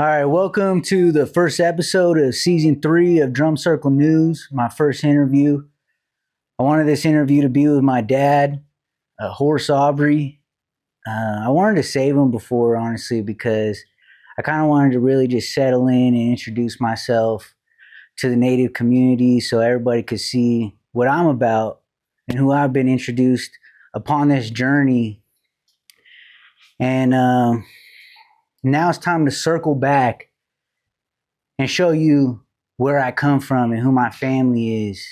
All right, welcome to the first episode of season 3 of Drum Circle News, my first interview. I wanted this interview to be with my dad, Horse Aubrey. I wanted to save him before, honestly, because I kind of wanted to really just settle in and introduce myself to the Native community so everybody could see what I'm about and who I've been introduced upon this journey. And now it's time to circle back and show you where I come from and who my family is.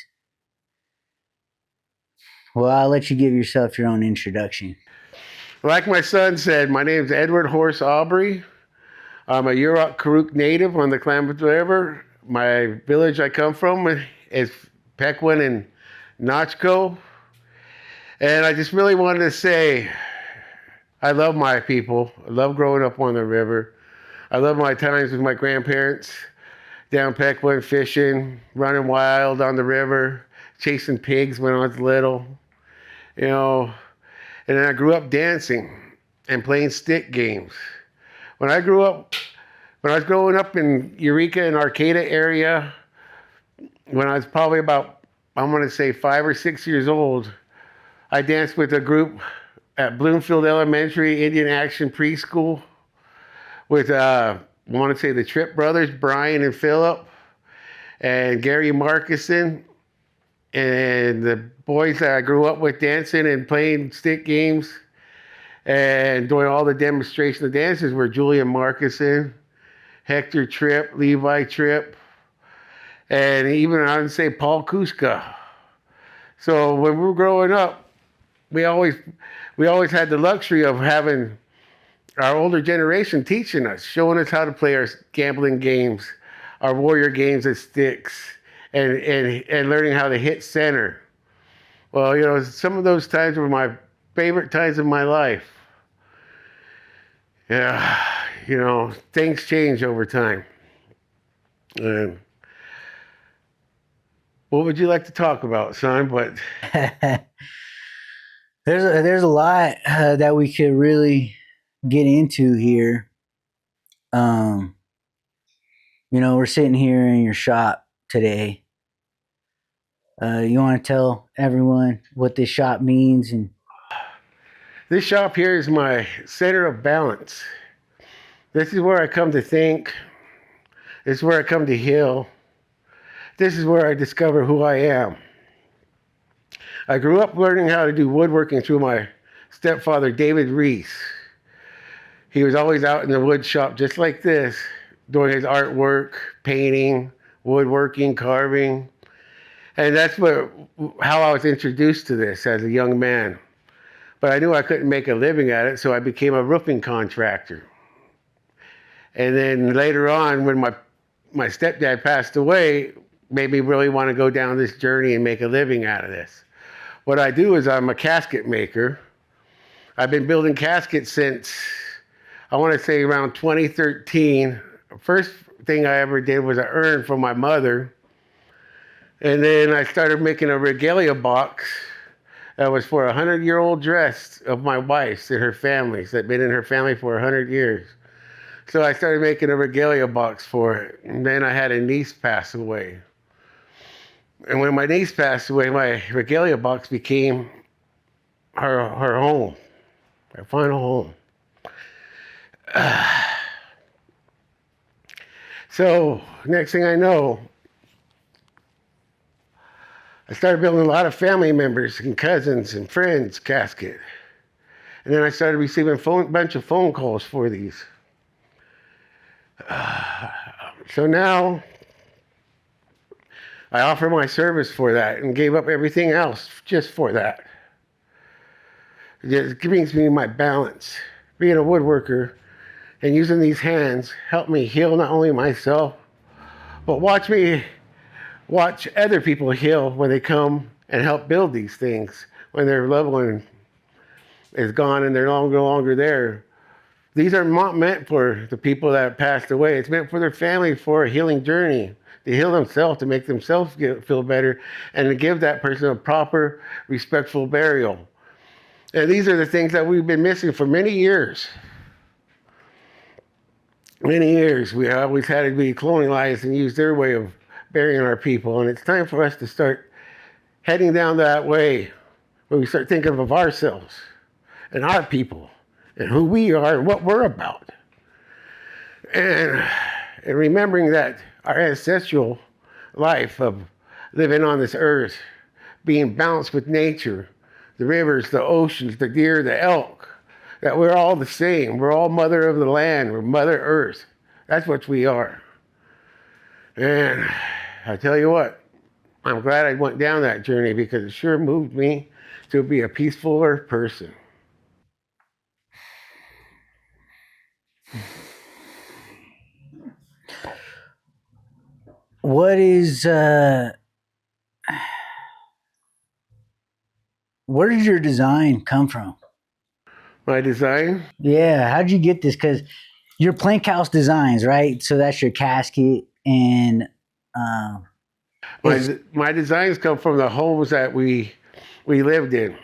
Well, I'll let you give yourself your own introduction. Like my son said, my name is Edward Horse Aubrey. I'm a Yurok Karuk native on the Klamath River. My village I come from is Pequin and Notchko. And I just really wanted to say, I love my people. I love growing up on the river. I love my times with my grandparents down Pequin, fishing, running wild on the river, chasing pigs when I was little, And then I grew up dancing and playing stick games. When I was growing up in Eureka and Arcata area, when I was probably about, I'm going to say 5 or 6 years old, I danced with a group at Bloomfield Elementary Indian Action Preschool with, I want to say the Tripp brothers, Brian and Philip, and Gary Markison, and the boys that I grew up with dancing and playing stick games and doing all the demonstration of dances were Julian Markison, Hector Tripp, Levi Tripp, and even I would say Paul Kuska. So when we were growing up, we always had the luxury of having our older generation teaching us, showing us how to play our gambling games, our warrior games of sticks, and learning how to hit center. Well, some of those times were my favorite times of my life. Yeah, things change over time. And what would you like to talk about, son? But there's a lot that we could really get into here. We're sitting here in your shop today. You want to tell everyone what this shop means? And this shop here is my center of balance. This is where I come to think. This is where I come to heal. This is where I discover who I am. I grew up learning how to do woodworking through my stepfather, David Reese. He was always out in the wood shop just like this, doing his artwork, painting, woodworking, carving. And that's how I was introduced to this as a young man. But I knew I couldn't make a living at it, so I became a roofing contractor. And then later on, when my stepdad passed away, made me really want to go down this journey and make a living out of this. What I do is I'm a casket maker. I've been building caskets since, I want to say around 2013. First thing I ever did was an urn for my mother. And then I started making a regalia box that was for a 100-year-old dress of my wife's and her family's that had been in her family for 100 years. So I started making a regalia box for it. And then I had a niece pass away. And when my niece passed away, my regalia box became her home, her final home. So next thing I know, I started building a lot of family members and cousins and friends casket. And then I started receiving a bunch of phone calls for these. So now I offer my service for that and gave up everything else just for that. It brings me my balance. Being a woodworker and using these hands helped me heal not only myself, but watch other people heal when they come and help build these things when their loved one is gone and they're no longer there. These are not meant for the people that have passed away. It's meant for their family for a healing journey, to heal themselves, to make themselves feel better, and to give that person a proper, respectful burial. And these are the things that we've been missing for many years. many years, we always had to be colonialized and use their way of burying our people. And it's time for us to start heading down that way where we start thinking of ourselves and our people and who we are and what we're about. And remembering that our ancestral life of living on this earth, being balanced with nature, the rivers, the oceans, the deer, the elk, that we're all the same. We're all mother of the land. We're Mother Earth. That's what we are. And I tell you what, I'm glad I went down that journey because it sure moved me to be a peacefuler person. What is where did your design come from? My design? Yeah, how'd you get this? Because your plank house designs, right? So that's your casket, and My designs come from the homes that we lived in.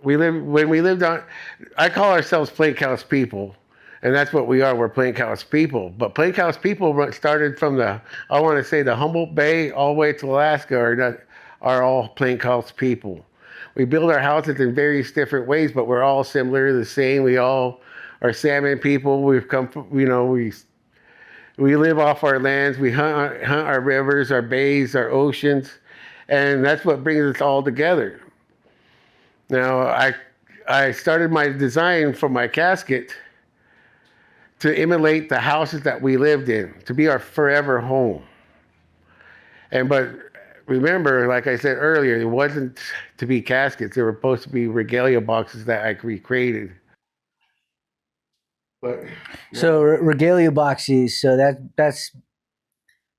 When we lived on. I call ourselves plank house people, and that's what we are. We're plank house people. But plank house people started from I want to say the Humboldt Bay all the way to Alaska are all plank house people. We build our houses in various different ways, but we're all similar, the same. We all are salmon people. We've come from, we live off our lands. We hunt our rivers, our bays, our oceans, and that's what brings us all together. Now, I started my design for my casket to emulate the houses that we lived in, to be our forever home. But remember, like I said earlier, it wasn't to be caskets. They were supposed to be regalia boxes that I recreated. But so regalia boxes. So that's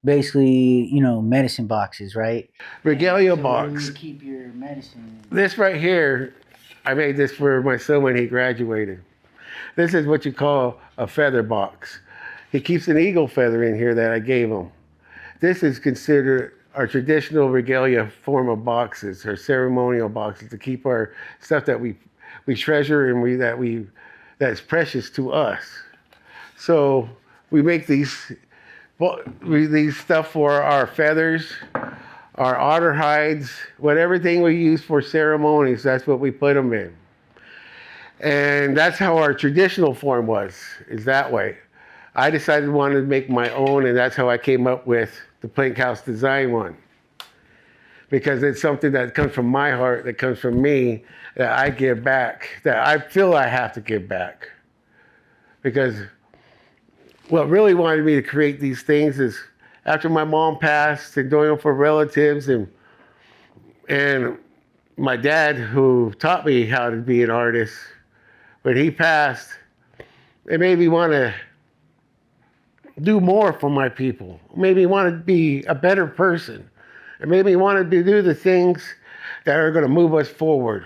basically medicine boxes, right? regalia So box. where you keep your medicine. This right here, I made this for my son when he graduated. This is what you call a feather box. He keeps an eagle feather in here that I gave him. This is considered our traditional regalia form of boxes, or ceremonial boxes, to keep our stuff that we treasure and that's precious to us. So we make these stuff for our feathers, our otter hides, everything we use for ceremonies, that's what we put them in. And that's how our traditional form is that way. I decided I wanted to make my own, and that's how I came up with the plank house design one. Because it's something that comes from my heart, that comes from me, that I give back, that I feel I have to give back. Because what really wanted me to create these things is after my mom passed and doing them for relatives and my dad, who taught me how to be an artist, when he passed, it made me want to do more for my people. It made me want to be a better person. It made me want to do the things that are going to move us forward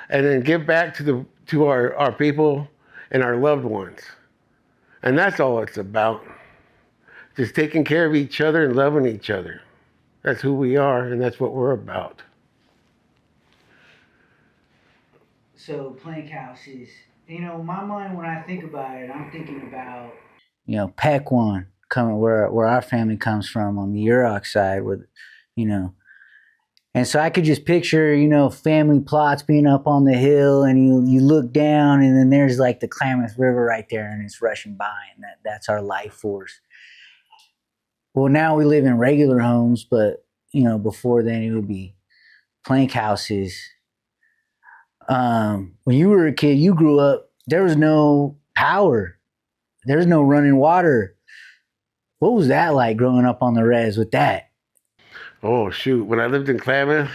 and then give back to our people and our loved ones. And that's all it's about. Just taking care of each other and loving each other. That's who we are, and that's what we're about. So plank houses, my mind when I think about it, I'm thinking about Pequan coming where our family comes from on the Yurok side, with and so I could just picture family plots being up on the hill, and you look down, and then there's like the Klamath River right there, and it's rushing by, and that's our life force. Well, now we live in regular homes, but before then it would be plank houses. When you were a kid, you grew up, there was no power. There's no running water. What was that like growing up on the res with that? Oh, shoot. When I lived in Klamath,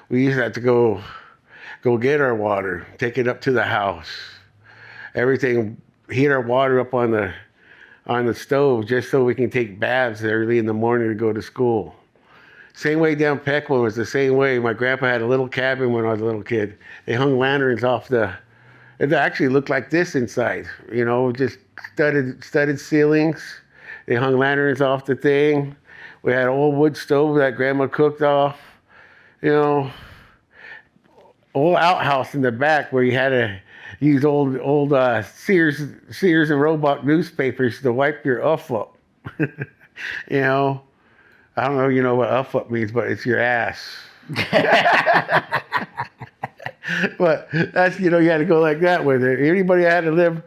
we used to have to go get our water, take it up to the house. Everything, heat our water up on the stove just so we can take baths early in the morning to go to school. Same way down Pequot was the same way. My grandpa had a little cabin when I was a little kid. They hung lanterns off it actually looked like this inside, just studded ceilings. They hung lanterns off the thing. We had an old wood stove that grandma cooked old outhouse in the back where you had use old Sears and Roebuck newspapers to wipe your up. You know, I don't know, you know what up means, but it's your ass. But that's, you know, you had to go like that with it. Anybody that had to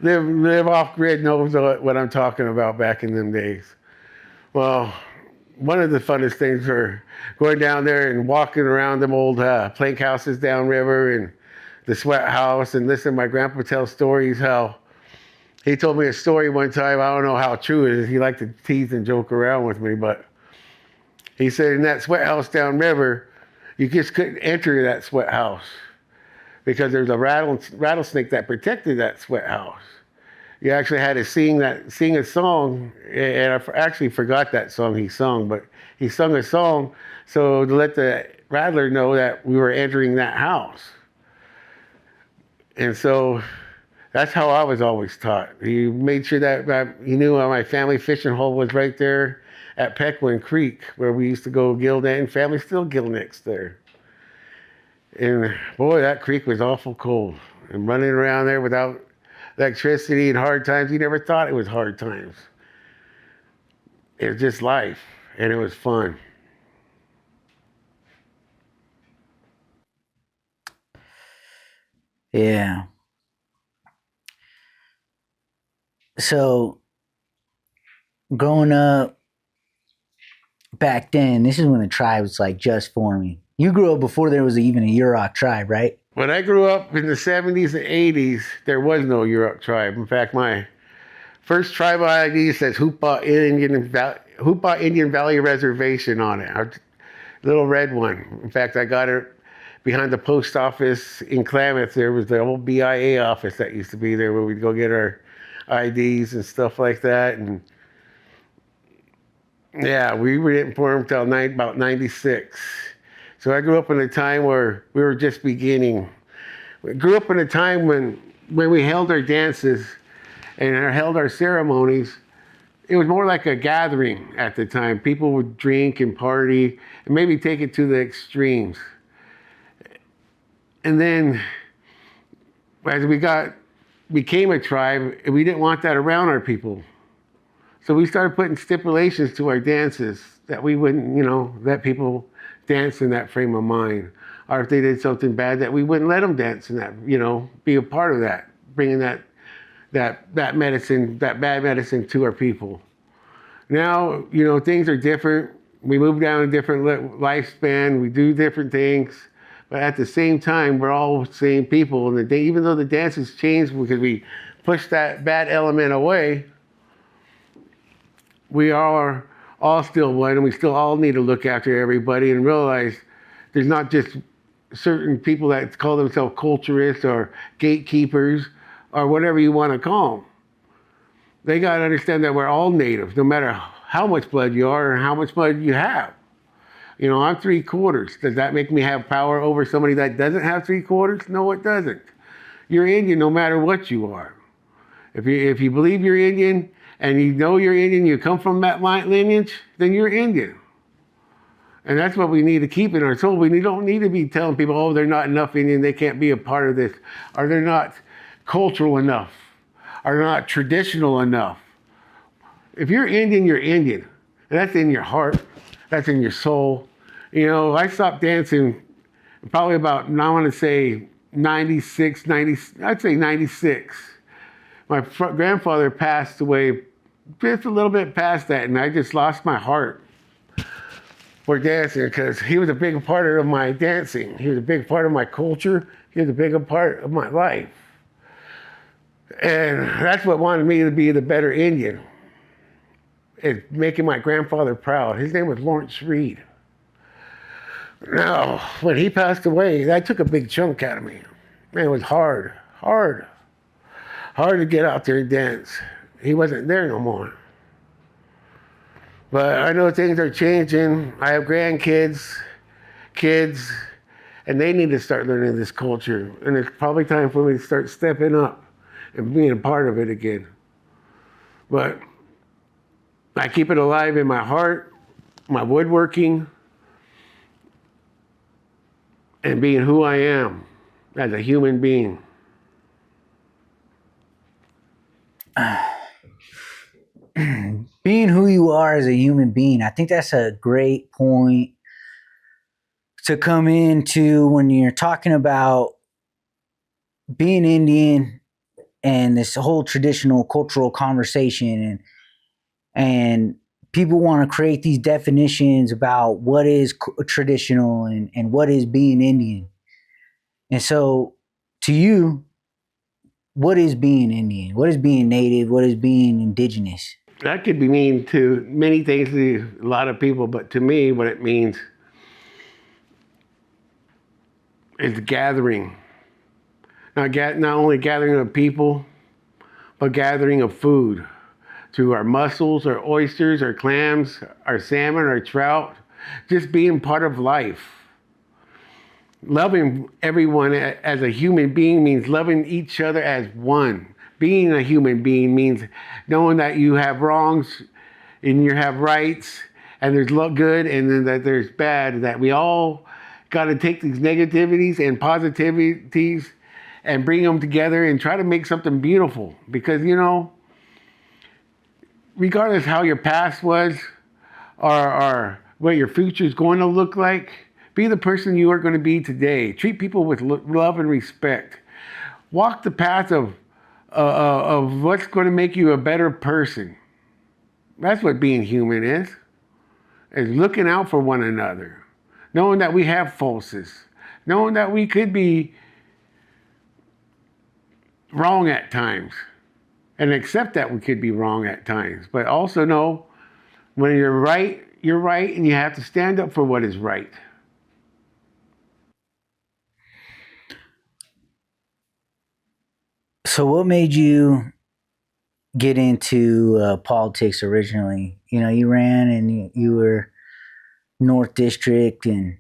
live off grid knows what I'm talking about back in them days. Well, one of the funnest things were going down there and walking around them old plank houses downriver and the sweat house and listening to my grandpa tell stories. How he told me a story one time. I don't know how true it is. He liked to tease and joke around with me, but he said in that sweat house downriver, you just couldn't enter that sweat house because there's a rattlesnake that protected that sweat house. You actually had to sing a song, and I actually forgot that song he sung, but he sung a song so to let the rattler know that we were entering that house. And so that's how I was always taught. He made sure that he knew my family fishing hole was right there at Pequin Creek, where we used to go gill net, and family still gill nets there. And boy, that creek was awful cold. And running around there without electricity and hard times, you never thought it was hard times. It was just life, and it was fun. Yeah. So, growing up back then, this is when the tribe was like just forming. You grew up before there was even a Yurok tribe, right? When I grew up in the 70s and 80s, there was no Yurok tribe. In fact, my first tribal ID says Hoopa Indian Valley Reservation on it. A little red one. In fact, I got it behind the post office in Klamath. There was the old BIA office that used to be there where we'd go get our IDs and stuff like that. And yeah, we didn't form until about 96. So I grew up in a time where we were just beginning. We grew up in a time when we held our dances and held our ceremonies. It was more like a gathering at the time. People would drink and party and maybe take it to the extremes. And then as we became a tribe, we didn't want that around our people. So we started putting stipulations to our dances that we wouldn't, let people dance in that frame of mind. Or if they did something bad, that we wouldn't let them dance in that, be a part of that, bringing that medicine, that bad medicine to our people. Now, things are different. We move down a different lifespan. We do different things. But at the same time, we're all the same people. And even though the dances changed because we pushed that bad element away, we are all still one, and we still all need to look after everybody and realize there's not just certain people that call themselves culturists or gatekeepers or whatever you want to call them. They got to understand that we're all natives, no matter how much blood you are and how much blood you have. I'm 3/4. Does that make me have power over somebody that doesn't have 3/4? No, it doesn't. You're Indian no matter what you are. If you believe you're Indian, and you know you're Indian, you come from that lineage, then you're Indian. And that's what we need to keep in our soul. We don't need to be telling people, oh, they're not enough Indian, they can't be a part of this, or they're not cultural enough, or they're not traditional enough. If you're Indian, you're Indian. And that's in your heart, that's in your soul. I stopped dancing probably about, I want to say 96, I'd say 96. My grandfather passed away just a little bit past that, and I just lost my heart for dancing because he was a big part of my dancing. He was a big part of my culture. He was a big part of my life. And that's what wanted me to be the better Indian. It's making my grandfather proud. His name was Lawrence Reed. Now, when he passed away, that took a big chunk out of me. Man, it was hard to get out there and dance. He wasn't there no more. But I know things are changing. I have grandkids, kids, and they need to start learning this culture. And it's probably time for me to start stepping up and being a part of it again. But I keep it alive in my heart, my woodworking, and being who I am as a human being. being who you are as a human being, I think that's a great point to come into when you're talking about being Indian and this whole traditional cultural conversation, and people want to create these definitions about what is traditional and what is being Indian. And so to you, what is being Indian? What is being Native? What is being Indigenous? That could be mean to many things to a lot of people, but to me, what it means is gathering. Not only gathering of people, but gathering of food through our mussels, our oysters, our clams, our salmon, our trout, just being part of life. Loving everyone as a human being means loving each other as one. Being a human being means knowing that you have wrongs and you have rights, and there's good and then that there's bad, that we all got to take these negativities and positivities and bring them together and try to make something beautiful. Because, regardless how your past was or what your future is going to look like, be the person you are going to be today. Treat people with love and respect. Walk the path of what's going to make you a better person. That's what being human is looking out for one another, knowing that we have faults, knowing that we could be wrong at times, and accept that we could be wrong at times, but also know when you're right, and you have to stand up for what is right. So what made you get into politics originally? You ran and you were North District and...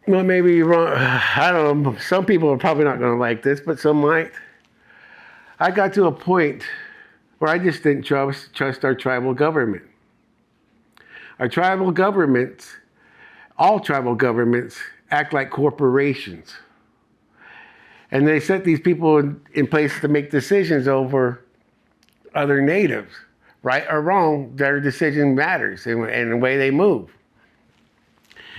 Well, maybe you're wrong. I don't know. Some people are probably not going to like this, but some might. I got to a point where I just didn't trust our tribal government. Our tribal governments, all tribal governments, act like corporations. And they set these people in place to make decisions over other natives. Right or wrong, their decision matters and the way they move.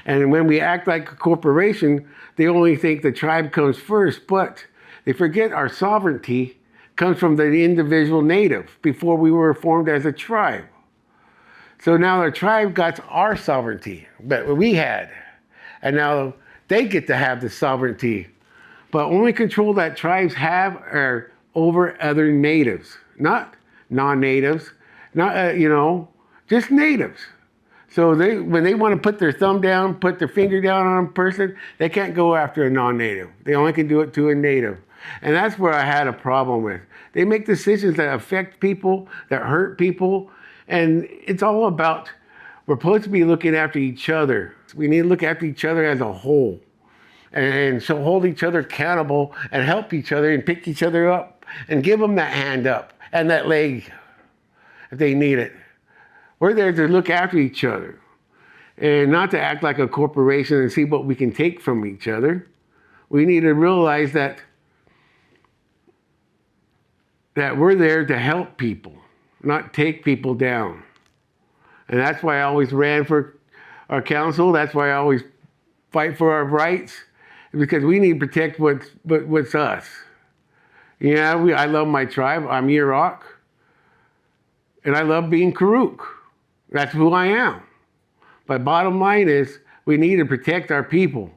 And when we act like a corporation, they only think the tribe comes first, but they forget our sovereignty comes from the individual native before we were formed as a tribe. So now our tribe got our sovereignty, but we had. And now they get to have the sovereignty. But only control that tribes have are over other natives, not non-natives, not, just natives. So when they want to put their thumb down, put their finger down on a person, they can't go after a non-native. They only can do it to a native. And that's where I had a problem with. They make decisions that affect people, that hurt people, and it's all about, we're supposed to be looking after each other. We need to look after each other as a whole. And so hold each other accountable and help each other and pick each other up and give them that hand up and that leg if they need it. We're there to look after each other and not to act like a corporation and see what we can take from each other. We need to realize that we're there to help people, not take people down. And that's why I always ran for our council. That's why I always fight for our rights, because we need to protect what's us. I love my tribe. I'm Yurok. And I love being Karuk. That's who I am. But bottom line is, we need to protect our people.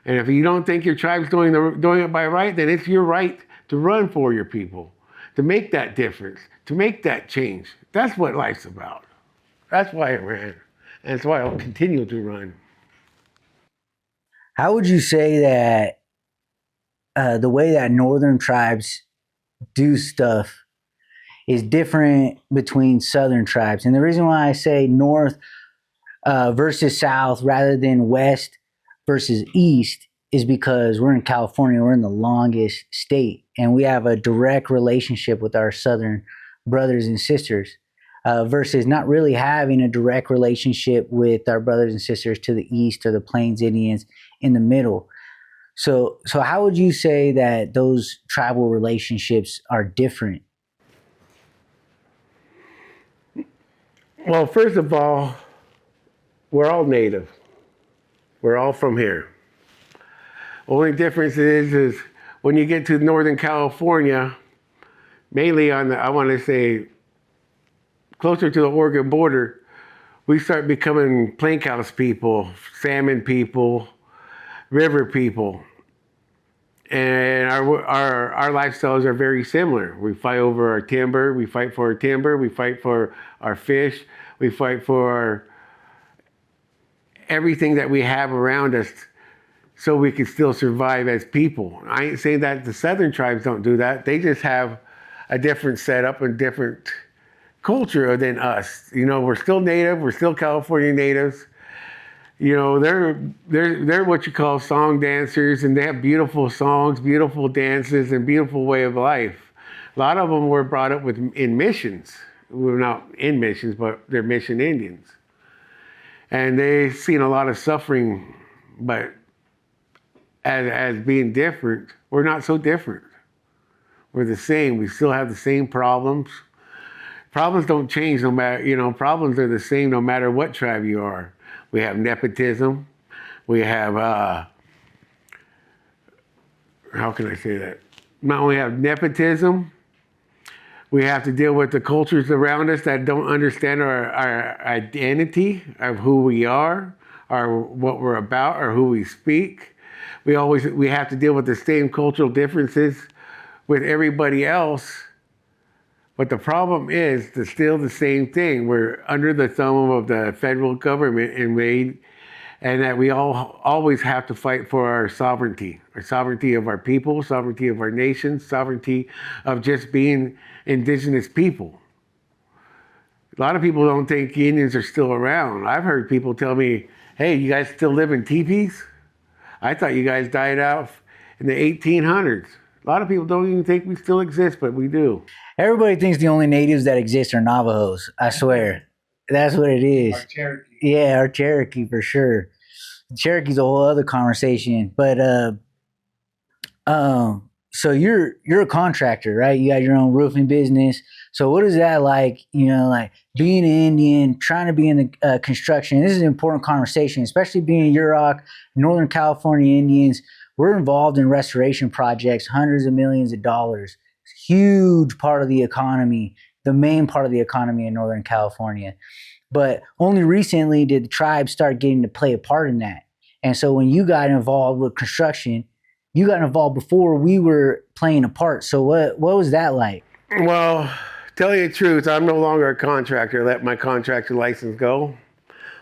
And if you don't think your tribe's doing it by right, then it's your right to run for your people, to make that difference, to make that change. That's what life's about. That's why I ran. And that's why I'll continue to run. How would you say that the way that northern tribes do stuff is different between southern tribes? And the reason why I say north versus south rather than west versus east is because we're in California, we're in the longest state, and we have a direct relationship with our southern brothers and sisters versus not really having a direct relationship with our brothers and sisters to the east or the Plains Indians in the middle. So how would you say that those tribal relationships are different? Well, first of all, we're all native. We're all from here. Only difference is when you get to Northern California, mainly on the, I want to say, closer to the Oregon border, we start becoming plank house people, salmon people, river people. And our lifestyles are very similar. We fight over our timber, we fight for our timber, we fight for our fish, we fight for everything that we have around us so we can still survive as people. I ain't saying that the southern tribes don't do that. They just have a different setup and different culture than us. You know, we're still native, we're still California natives. You know, they're what you call song dancers, and they have beautiful songs, beautiful dances, and beautiful way of life. A lot of them were brought up in missions. Well, not in missions, but they're mission Indians. And they've seen a lot of suffering, but as being different, we're not so different. We're the same. We still have the same problems. Problems don't change no matter, you know, problems are the same no matter what tribe you are. We have nepotism. We have, how can I say that? Not only have nepotism, we have to deal with the cultures around us that don't understand our identity of who we are, or what we're about, or who we speak. We have to deal with the same cultural differences with everybody else. But the problem is still the same thing. We're under the thumb of the federal government and that we all always have to fight for our sovereignty of our people, sovereignty of our nation, sovereignty of just being indigenous people. A lot of people don't think Indians are still around. I've heard people tell me, hey, you guys still live in teepees? I thought you guys died out in the 1800s. A lot of people don't even think we still exist, but we do. Everybody thinks the only natives that exist are Navajos. I swear. That's what it is. Our Cherokee. Yeah, our Cherokee for sure. Cherokee's a whole other conversation. But so you're a contractor, right? You got your own roofing business. So what is that like, you know, like being an Indian, trying to be in the construction? This is an important conversation, especially being Yurok, Northern California Indians. We're involved in restoration projects, hundreds of millions of dollars. It's a huge part of the economy, the main part of the economy in Northern California. But only recently did the tribe start getting to play a part in that. And so when you got involved with construction, you got involved before we were playing a part. So what was that like? Well, tell you the truth, I'm no longer a contractor. I let my contractor license go.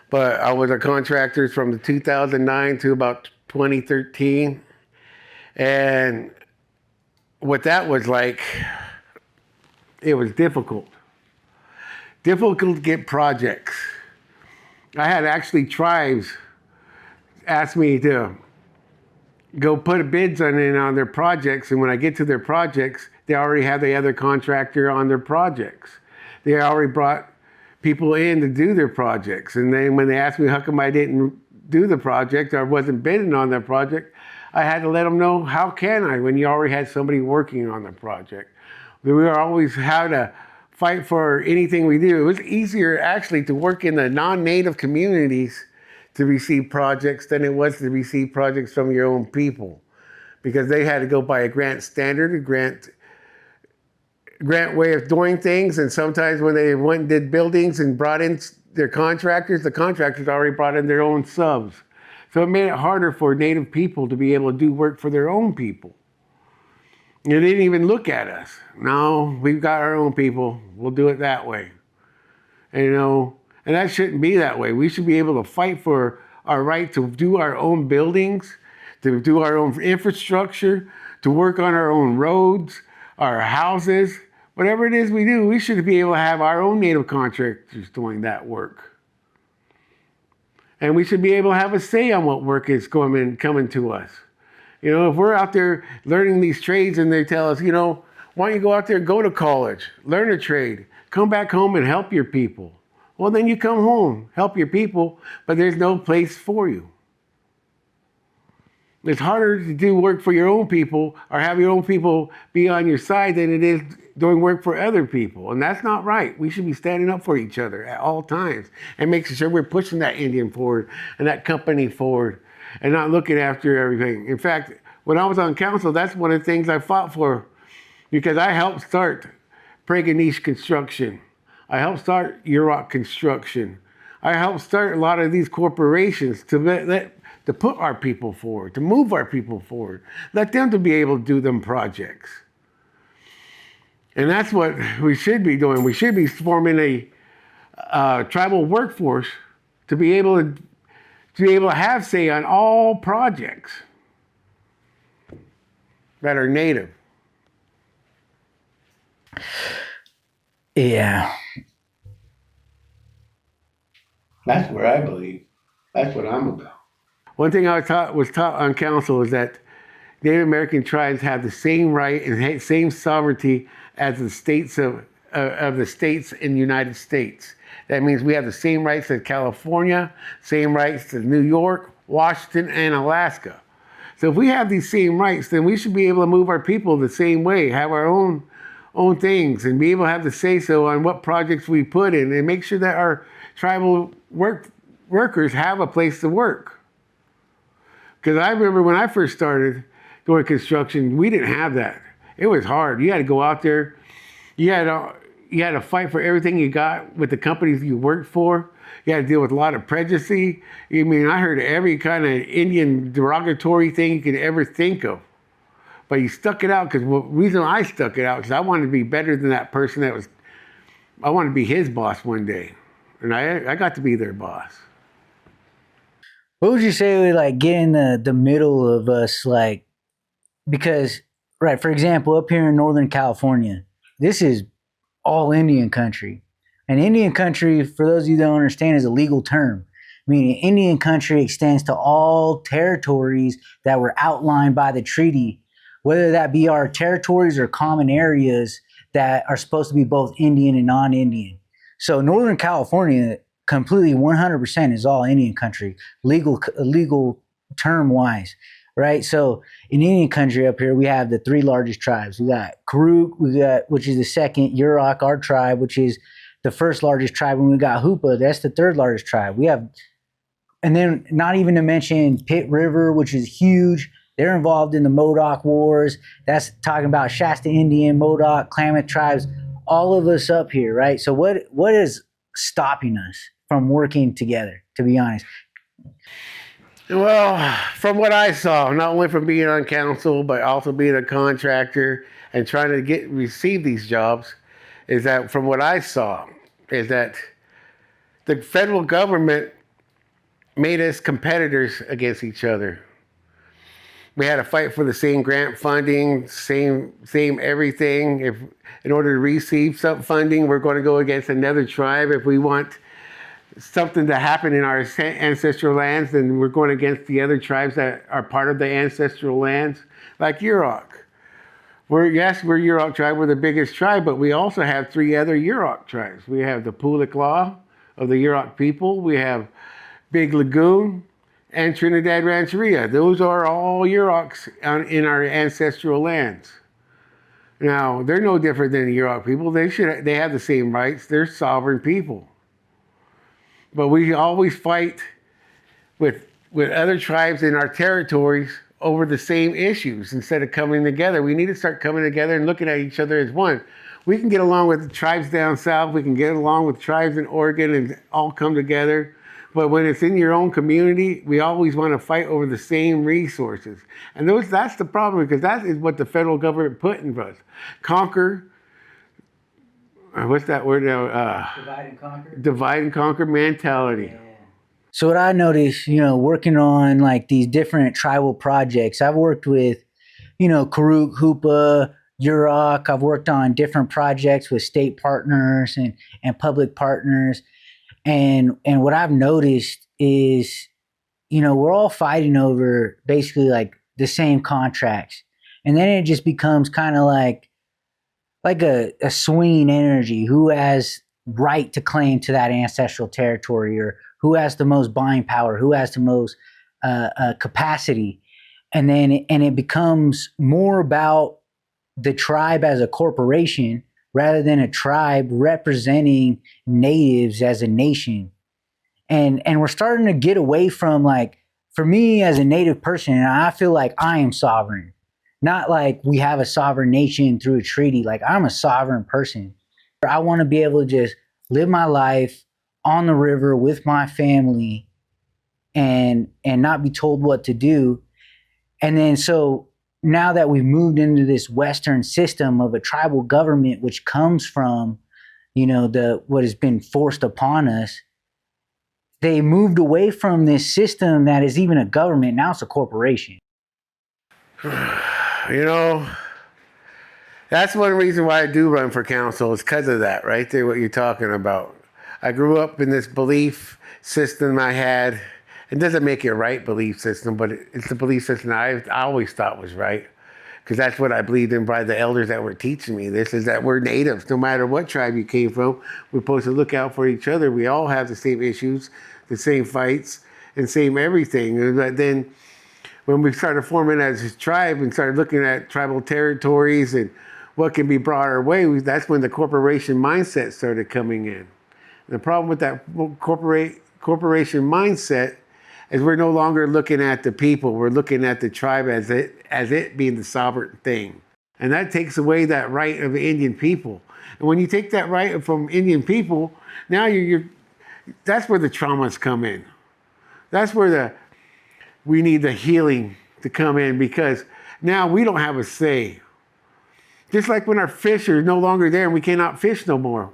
But I was a contractor from 2009 to about 2013. And what that was like, it was difficult. Difficult to get projects. I had actually tribes ask me to go put bids on their projects, and when I get to their projects, they already have the other contractor on their projects. They already brought people in to do their projects, and then when they asked me how come I didn't do the project or wasn't bidding on their project, I had to let them know, how can I when you already had somebody working on the project? We were always how to fight for anything we do. It was easier actually to work in the non-native communities to receive projects than it was to receive projects from your own people, because they had to go by a grant standard, a grant way of doing things. And sometimes when they went and did buildings and brought in their contractors, the contractors already brought in their own subs. So it made it harder for native people to be able to do work for their own people. They didn't even look at us. No, we've got our own people. We'll do it that way. And, you know, and that shouldn't be that way. We should be able to fight for our right to do our own buildings, to do our own infrastructure, to work on our own roads, our houses, whatever it is we do, we should be able to have our own native contractors doing that work. And we should be able to have a say on what work is coming to us. You know, if we're out there learning these trades and they tell us, you know, why don't you go out there, go to college, learn a trade, come back home and help your people. Well, then you come home, help your people, but there's no place for you. It's harder to do work for your own people or have your own people be on your side than it is doing work for other people. And that's not right. We should be standing up for each other at all times and making sure we're pushing that Indian forward and that company forward and not looking after everything. In fact, when I was on council, that's one of the things I fought for, because I helped start Preganish Construction. I helped start Yurok Construction. I helped start a lot of these corporations to put our people forward, to move our people forward, let them to be able to do them projects. And that's what we should be doing. We should be forming a tribal workforce to be able to have say on all projects that are native. Yeah. That's where I believe. That's what I'm about. One thing I was taught on council is that Native American tribes have the same right and same sovereignty as the states of the states in the United States. That means we have the same rights as California, same rights as New York, Washington, and Alaska. So if we have these same rights, then we should be able to move our people the same way, have our own things, and be able to have the say-so on what projects we put in, and make sure that our tribal workers have a place to work. Because I remember when I first started doing construction, we didn't have that. It was hard. You had to go out there. You had to fight for everything you got with the companies you worked for. You had to deal with a lot of prejudice. I mean, I heard every kind of Indian derogatory thing you could ever think of. But you stuck it out, because the reason I stuck it out, because I wanted to be better than that person I wanted to be his boss one day. And I got to be their boss. What would you say we like get in the middle of us, like, because, right, for example, up here in Northern California, this is all Indian country. And Indian country, for those of you that don't understand, is a legal term. Meaning Indian country extends to all territories that were outlined by the treaty, whether that be our territories or common areas that are supposed to be both Indian and non-Indian. So Northern California, completely 100% is all Indian country, legal term wise, right? So in Indian country up here, we have the three largest tribes. We got Karuk, which is the second, Yurok, our tribe, which is the first largest tribe, and we got Hoopa, that's the third largest tribe. We have, and then not even to mention Pitt River, which is huge. They're involved in the Modoc Wars. That's talking about Shasta Indian, Modoc, Klamath tribes, all of us up here, right? So what is stopping us from working together, to be honest? Well, from what I saw, not only from being on council, but also being a contractor and trying to receive these jobs, is that from what I saw, is that the federal government made us competitors against each other. We had to fight for the same grant funding, same everything. If in order to receive some funding, we're going to go against another tribe. If we want something to happen in our ancestral lands, then we're going against the other tribes that are part of the ancestral lands, like Yurok. We're Yurok tribe, we're the biggest tribe, but we also have three other Yurok tribes. We have the Puliklaw of the Yurok people, we have Big Lagoon, and Trinidad Rancheria. Those are all Yuroks in our ancestral lands. Now, they're no different than the Yurok people. They have the same rights. They're sovereign people. But we always fight with other tribes in our territories over the same issues instead of coming together. We need to start coming together and looking at each other as one. We can get along with the tribes down south. We can get along with tribes in Oregon and all come together. But when it's in your own community, we always want to fight over the same resources. And that's the problem, because that is what the federal government put in us. Conquer, what's that word now? Divide and conquer. Divide and conquer mentality. Yeah. So what I noticed, working on like these different tribal projects, I've worked with, Karuk, Hoopa, Yurok. I've worked on different projects with state partners and public partners. And what I've noticed is, we're all fighting over basically like the same contracts. And then it just becomes kind of like a swinging energy. Who has right to claim to that ancestral territory, or who has the most buying power, who has the most capacity. And then it becomes more about the tribe as a corporation rather than a tribe representing natives as a nation. And we're starting to get away from, like, for me as a native person, I feel like I am sovereign. Not like we have a sovereign nation through a treaty. Like, I'm a sovereign person. I want to be able to just live my life on the river with my family and not be told what to do. And then so now that we've moved into this Western system of a tribal government, which comes from, what has been forced upon us, they moved away from this system that is even a government. Now it's a corporation. That's one reason why I do run for council, is because of that, right there, what you're talking about. I grew up in this belief system I had. It doesn't make it a right belief system, but it's the belief system I always thought was right, because that's what I believed in by the elders that were teaching me. This is that we're natives. No matter what tribe you came from, we're supposed to look out for each other. We all have the same issues, the same fights, and same everything. But then when we started forming as a tribe and started looking at tribal territories and what can be brought our way, that's when the corporation mindset started coming in. And the problem with that corporation mindset is we're no longer looking at the people. We're looking at the tribe as it being the sovereign thing. And that takes away that right of the Indian people. And when you take that right from Indian people, now that's where the traumas come in. That's where we need the healing to come in, because now we don't have a say. Just like when our fish are no longer there and we cannot fish no more.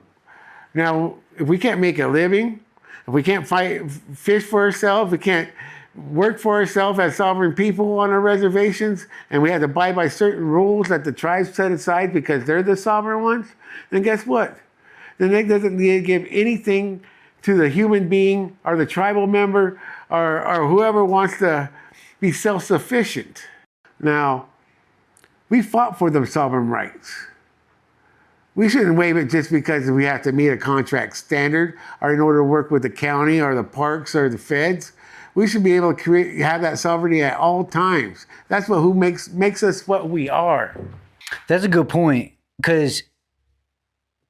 Now, if we can't make a living, if we can't fish for ourselves, we can't work for ourselves as sovereign people on our reservations, and we have to abide by certain rules that the tribes set aside because they're the sovereign ones, then guess what? Then that doesn't give anything to the human being or the tribal member or whoever wants to be self-sufficient. Now, we fought for the sovereign rights. We shouldn't waive it just because we have to meet a contract standard or in order to work with the county or the parks or the feds. We should be able to have that sovereignty at all times. That's who makes us what we are. That's a good point, because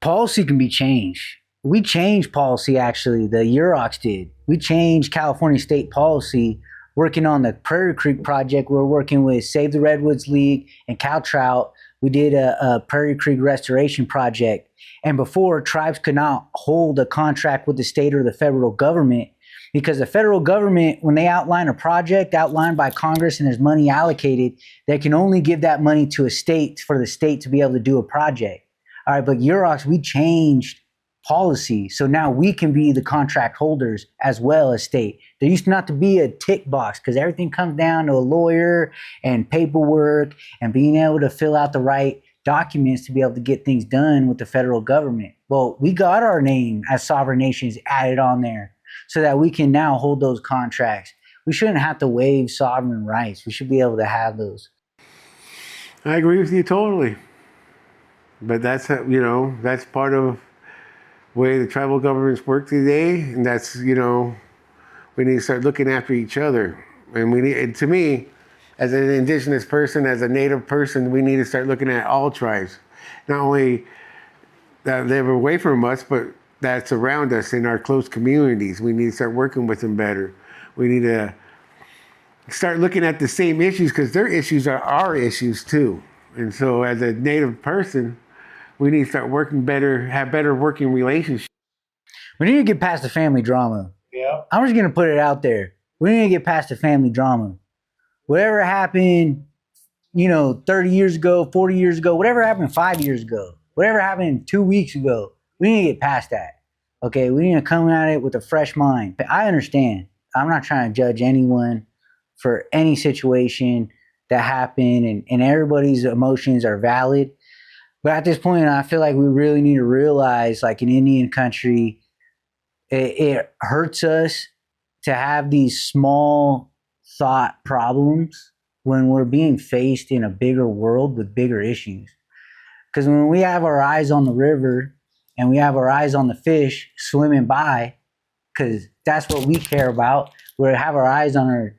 policy can be changed. We changed policy, actually. The Yuroks did. We changed California state policy working on the Prairie Creek project. We're working with Save the Redwoods League and Cow Trout. We did a Prairie Creek restoration project. And before, tribes could not hold a contract with the state or the federal government, because the federal government, when they outline a project outlined by Congress and there's money allocated, they can only give that money to a state for the state to be able to do a project. All right, but Yuroks, we changed policy. So now we can be the contract holders as well as state. There used not to be a tick box, because everything comes down to a lawyer and paperwork and being able to fill out the right documents to be able to get things done with the federal government. Well, we got our name as sovereign nations added on there so that we can now hold those contracts. We shouldn't have to waive sovereign rights. We should be able to have those. I agree with you totally. But that's part of the way the tribal governments work today, and that's, we need to start looking after each other. And to me, as an indigenous person, as a native person, we need to start looking at all tribes, not only that live away from us, but that's around us in our close communities. We need to start working with them better. We need to start looking at the same issues, because their issues are our issues too. And so as a native person, we need to start working better, have better working relationships. We need to get past the family drama. Yeah. I'm just going to put it out there. We need to get past the family drama. Whatever happened, 30 years ago, 40 years ago, whatever happened 5 years ago, whatever happened 2 weeks ago, we need to get past that. Okay, we need to come at it with a fresh mind. I understand. I'm not trying to judge anyone for any situation that happened, and everybody's emotions are valid. But at this point, I feel like we really need to realize, like in Indian country, it hurts us to have these small thought problems when we're being faced in a bigger world with bigger issues. Because when we have our eyes on the river and we have our eyes on the fish swimming by, because that's what we care about, we have our eyes on our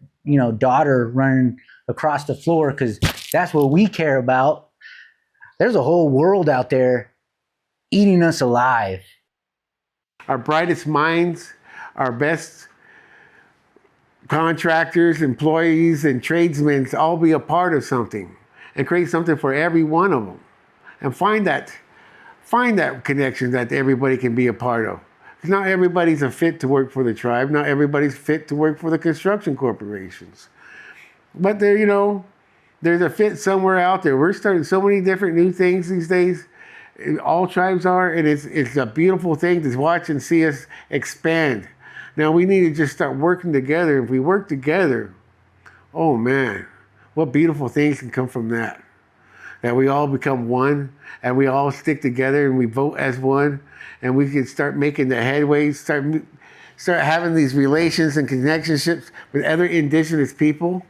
daughter running across the floor, because that's what we care about. There's a whole world out there eating us alive. Our brightest minds, our best contractors, employees, and tradesmen all be a part of something and create something for every one of them. And find that connection that everybody can be a part of. Because not everybody's a fit to work for the tribe. Not everybody's fit to work for the construction corporations. But there, there's a fit somewhere out there. We're starting so many different new things these days. All tribes are, and it's a beautiful thing to watch and see us expand. Now we need to just start working together. If we work together, oh man, what beautiful things can come from that. That we all become one, and we all stick together, and we vote as one, and we can start making the headway, start having these relations and connectionships with other indigenous people,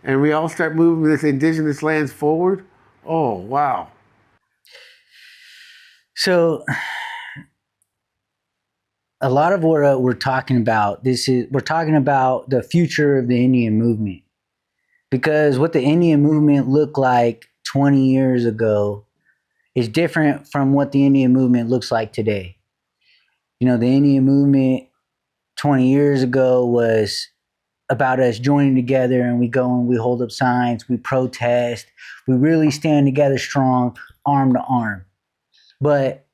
and we all start moving this indigenous lands forward. Oh, wow. So a lot of what we're talking about, we're talking about the future of the Indian movement. Because what the Indian movement looked like 20 years ago is different from what the Indian movement looks like today. The Indian movement 20 years ago was about us joining together, and we go and we hold up signs, we protest, we really stand together strong, arm to arm. But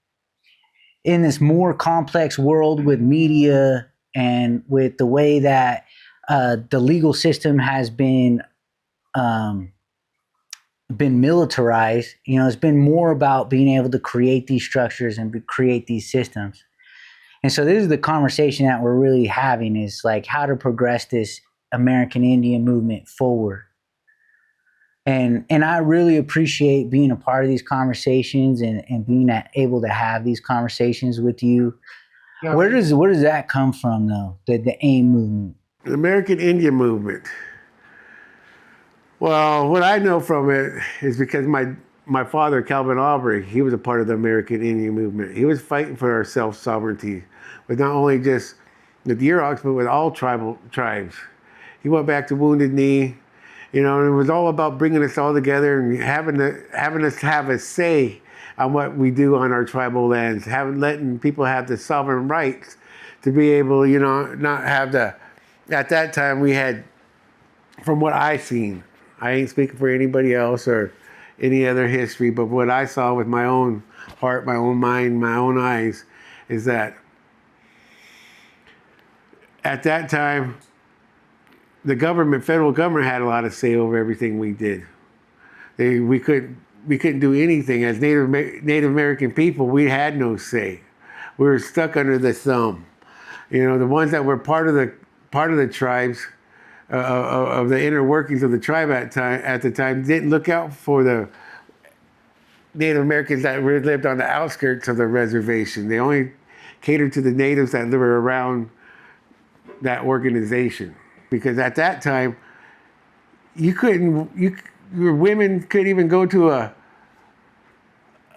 in this more complex world with media and with the way that the legal system has been militarized, it's been more about being able to create these structures and create these systems. And so this is the conversation that we're really having, is like how to progress this American Indian movement forward. And I really appreciate being a part of these conversations and being able to have these conversations with you. Yeah. Where does that come from, though, the AIM movement? The American Indian movement. Well, what I know from it is because my father, Calvin Aubrey, he was a part of the American Indian movement. He was fighting for our self-sovereignty with not only just the Yuroks, but with all tribes. He went back to Wounded Knee, and it was all about bringing us all together and having us have a say on what we do on our tribal lands, letting people have the sovereign rights to be able, not have at that time we had, from what I seen, I ain't speaking for anybody else or any other history, but what I saw with my own heart, my own mind, my own eyes, is that at that time, the federal government had a lot of say over everything we did. We couldn't do anything. As Native American people, we had no say. We were stuck under the thumb. The ones that were part of the tribes, of the inner workings of the tribe at the time, didn't look out for the Native Americans that lived on the outskirts of the reservation. They only catered to the natives that lived around that organization. Because at that time, your women couldn't even go to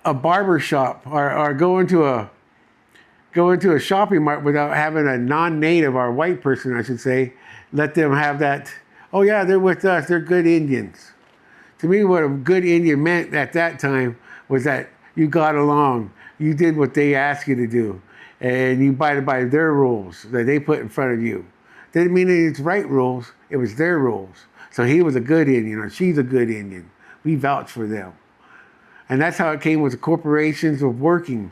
a barber shop or go into a shopping mart without having a non-native, or white person, I should say, let them have that. Oh yeah, they're with us. They're good Indians. To me, what a good Indian meant at that time was that you got along, you did what they asked you to do, and you abided by their rules that they put in front of you. Didn't mean it's right rules, it was their rules. So he was a good Indian, or she's a good Indian. We vouch for them. And that's how it came with the corporations of working.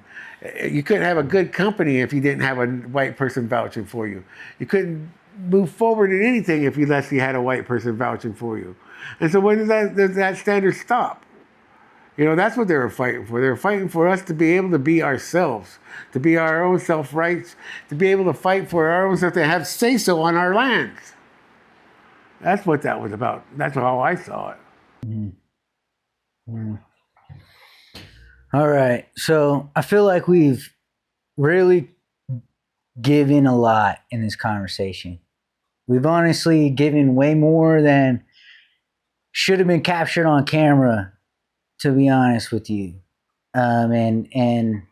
You couldn't have a good company if you didn't have a white person vouching for you. You couldn't move forward in anything if you had a white person vouching for you. And so when does that standard stop? That's what they were fighting for. They were fighting for us to be able to be ourselves, to be our own self-rights, to be able to fight for our own self, to have say-so on our lands. That's what that was about. That's how I saw it. Mm-hmm. Mm-hmm. All right. So I feel like we've really given a lot in this conversation. We've honestly given way more than should have been captured on camera, to be honest with you. And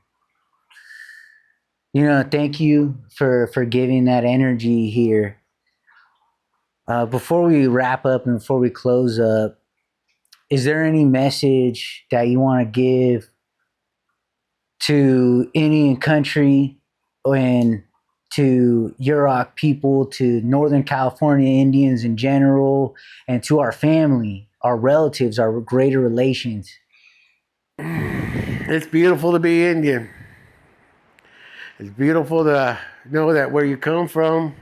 thank you for giving that energy here. Before we wrap up and before we close up, is there any message that you want to give to Indian country and to Yurok people, to Northern California Indians in general, and to our family, our relatives, our greater relations. It's beautiful to be Indian. It's beautiful to know that where you come from,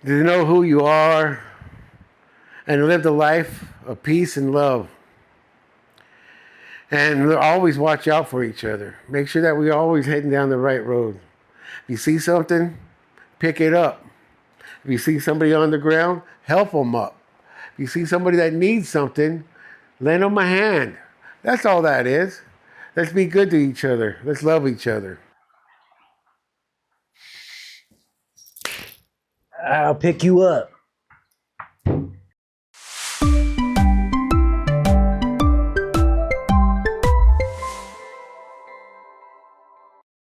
to know who you are, and live the life of peace and love. And always watch out for each other. Make sure that we're always heading down the right road. If you see something, pick it up. If you see somebody on the ground, help them up. If you see somebody that needs something, lend them a hand. That's all that is. Let's be good to each other. Let's love each other. I'll pick you up.